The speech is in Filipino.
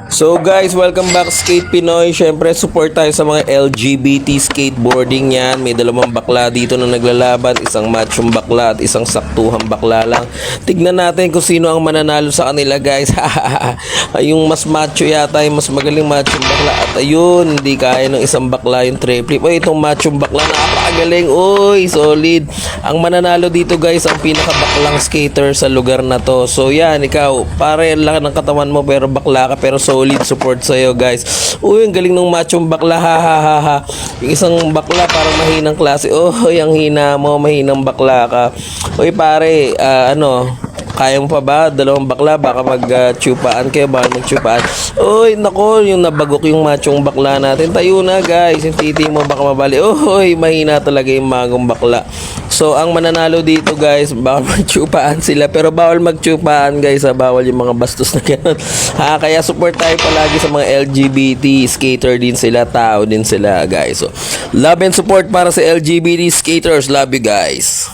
So guys, welcome back Skate Pinoy. Syempre support tayo sa mga LGBT skateboarding yan. May dalawang bakla dito na naglalaban, isang machong bakla at isang saktuhang bakla lang. Tignan natin kung sino ang mananalo sa kanila guys. Yung mas macho yata, yung mas magaling machong bakla. At ayun, hindi kaya ng isang bakla yung triple flip. Oy, itong machong bakla napakagaling. Oy, solid. Ang mananalo dito guys, ang pinakabaklang skater sa lugar na to. So yan, ikaw, pare lang ng katawan mo pero bakla ka, pero solid support sa'yo guys. Uy, ang galing ng machong bakla, ha ha ha ha. Yung isang bakla parang mahinang klase. Oh, ang hina mo, mahinang bakla ka. Uy pare, kaya mo pa ba? Dalawang bakla, baka mag-tupaan kayo, baka mag-tupaan. Uy, nako, yung nabagok yung machong bakla natin. Tayo na guys, yung titi mo baka mabali. Uy, mahina talaga yung magong bakla. So, ang mananalo dito guys, bawal mag-tupaan sila. Pero bawal mag-tupaan guys, ha? Bawal yung mga bastos na gano'n. Kaya support tayo palagi sa mga LGBT. Skater din sila, tao din sila guys. So, love and support para sa LGBT skaters. Love you guys.